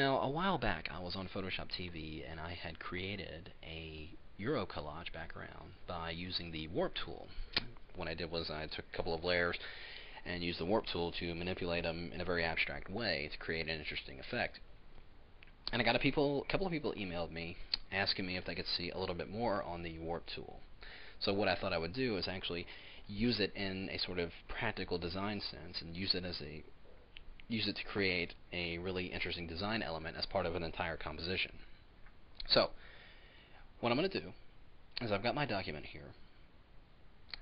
Now, a while back, I was on Photoshop TV and I had created a Euro collage background by using the warp tool. What I did was I took a couple of layers and used the warp tool to manipulate them in a very abstract way to create an interesting effect. And I got a couple of people emailed me asking me if they could see a little bit more on the warp tool. So what I thought I would do is actually use it in a sort of practical design sense and use it to create a really interesting design element as part of an entire composition. So what I'm going to do is I've got my document here,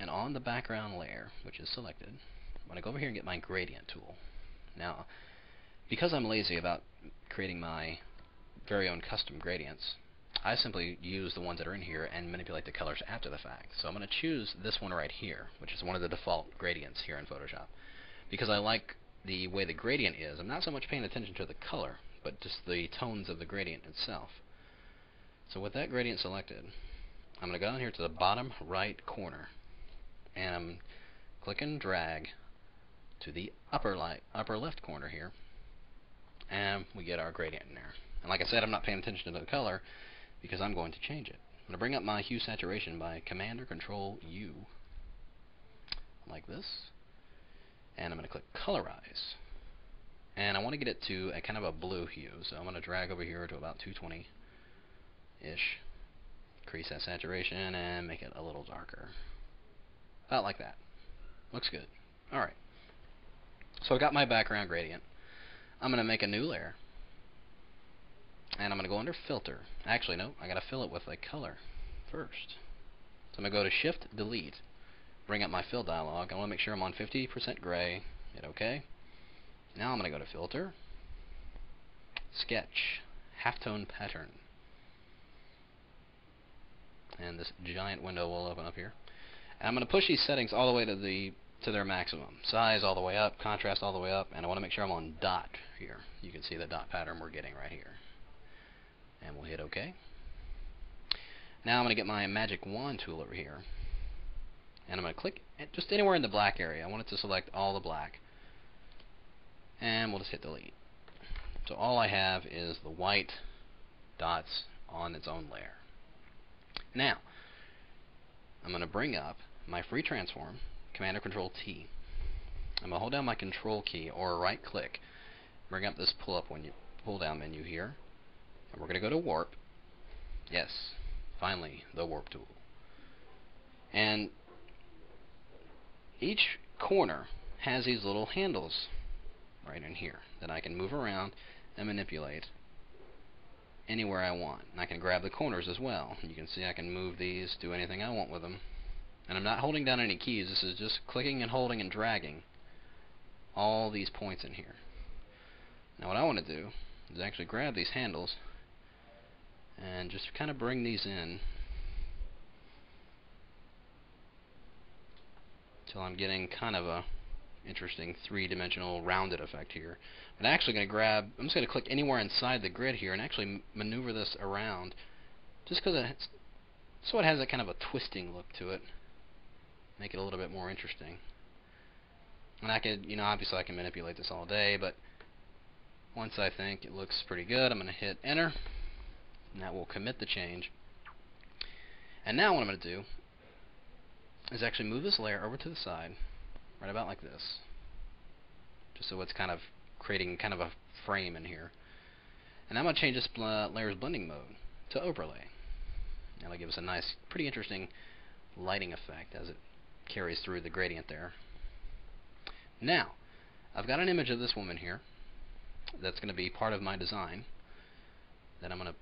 and on the background layer, which is selected, I'm going to go over here and get my gradient tool. Now, because I'm lazy about creating my very own custom gradients, I simply use the ones that are in here and manipulate the colors after the fact. So I'm going to choose this one right here, which is one of the default gradients here in Photoshop, because I like the way the gradient is. I'm not so much paying attention to the color, but just the tones of the gradient itself. So with that gradient selected, I'm going to go down here to the bottom right corner, and I'm click and drag to the upper left corner here, and we get our gradient in there. And like I said, I'm not paying attention to the color because I'm going to change it. I'm going to bring up my hue saturation by Command or Control U, like this, and I'm going to click Colorize. And I want to get it to a kind of a blue hue, so I'm going to drag over here to about 220-ish, increase that saturation, and make it a little darker. About like that. Looks good. Alright. So I got my background gradient. I'm going to make a new layer, and I'm going to go under Filter. Actually, no, I got to fill it with a color first. So I'm going to go to Shift Delete, bring up my fill dialog. I want to make sure I'm on 50% gray. Hit OK. Now I'm going to go to Filter, Sketch, Halftone Pattern, and this giant window will open up here. And I'm going to push these settings all the way to their maximum. Size all the way up, contrast all the way up, and I want to make sure I'm on dot here. You can see the dot pattern we're getting right here. And we'll hit OK. Now I'm going to get my magic wand tool over here, and I'm going to click just anywhere in the black area. I want it to select all the black, and we'll just hit delete. So all I have is the white dots on its own layer. Now I'm going to bring up my free transform, Command or Control T. I'm going to hold down my Control key or right click, bring up this pull down menu here, and we're going to go to Warp. Yes, finally, the Warp tool. And each corner has these little handles right in here that I can move around and manipulate anywhere I want. And I can grab the corners as well. You can see I can move these, do anything I want with them. And I'm not holding down any keys. This is just clicking and holding and dragging all these points in here. Now what I want to do is actually grab these handles and just kind of bring these in until I'm getting kind of a interesting three-dimensional rounded effect here. But I'm actually going to I'm just going to click anywhere inside the grid here and actually maneuver this around, just because so it has that kind of a twisting look to it, make it a little bit more interesting. And I could, obviously I can manipulate this all day, but once I think it looks pretty good, I'm going to hit enter, and that will commit the change. And now what I'm going to do is actually move this layer over to the side, right about like this, just so it's kind of creating kind of a frame in here. And I'm going to change this layer's blending mode to overlay. That'll give us a nice, pretty interesting lighting effect as it carries through the gradient there. Now, I've got an image of this woman here that's going to be part of my design that I'm going to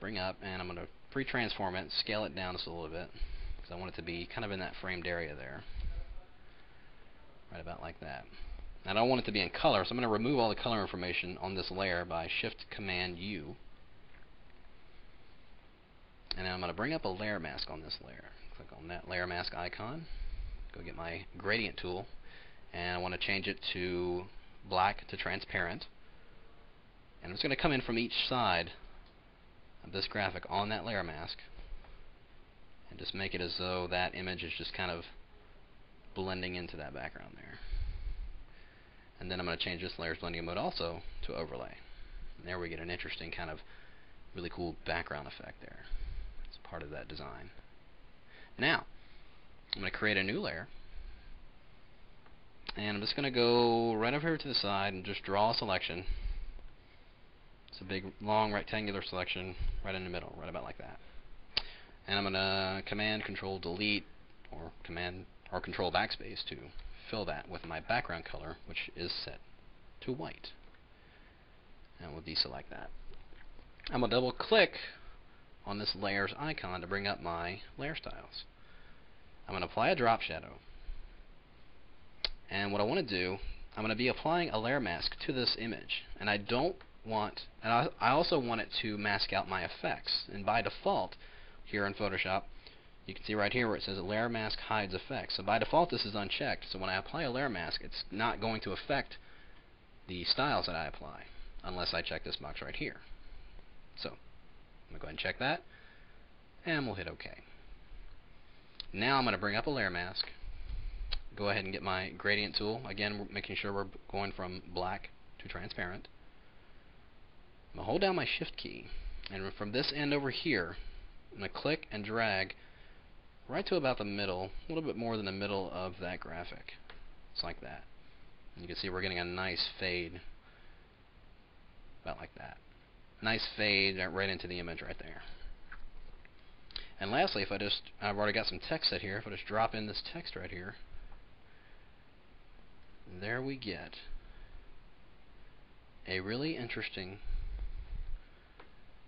bring up, and I'm going to pre-transform it, scale it down just a little bit, because I want it to be kind of in that framed area there. Right about like that. Now, I don't want it to be in color, so I'm going to remove all the color information on this layer by Shift Command U. And then I'm going to bring up a layer mask on this layer. Click on that layer mask icon, go get my gradient tool, and I want to change it to black to transparent. And I'm just going to come in from each side of this graphic on that layer mask and just make it as though that image is just kind of blending into that background there. And then I'm going to change this layer's blending mode also to overlay. And there we get an interesting kind of really cool background effect there. It's part of that design. Now, I'm going to create a new layer. And I'm just going to go right over here to the side and just draw a selection. It's a big, long, rectangular selection right in the middle, right about like that. And I'm going to Command Control Delete or Control Backspace to fill that with my background color, which is set to white. And we'll deselect that. I'm going to double click on this layers icon to bring up my layer styles. I'm going to apply a drop shadow. And what I want to do, I'm going to be applying a layer mask to this image. And I don't want, and I also want it to mask out my effects. And by default, here in Photoshop, you can see right here where it says layer mask hides effects. So by default this is unchecked. So when I apply a layer mask, it's not going to affect the styles that I apply unless I check this box right here. So I'm going to go ahead and check that, and we'll hit OK. Now I'm going to bring up a layer mask, go ahead and get my gradient tool. Again, we're making sure we're going from black to transparent. I'm going to hold down my Shift key, and from this end over here, I'm going to click and drag right to about the middle, a little bit more than the middle of that graphic. It's like that. And you can see we're getting a nice fade, about like that. Nice fade right into the image right there. And lastly, if I've already got some text set here, if I just drop in this text right here, there we get a really interesting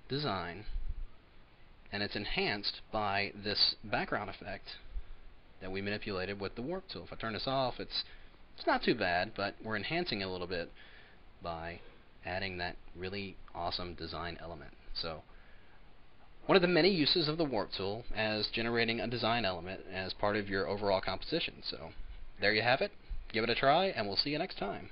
design, and it's enhanced by this background effect that we manipulated with the warp tool. If I turn this off, it's not too bad, but we're enhancing it a little bit by adding that really awesome design element. So one of the many uses of the warp tool as generating a design element as part of your overall composition. So there you have it. Give it a try, and we'll see you next time.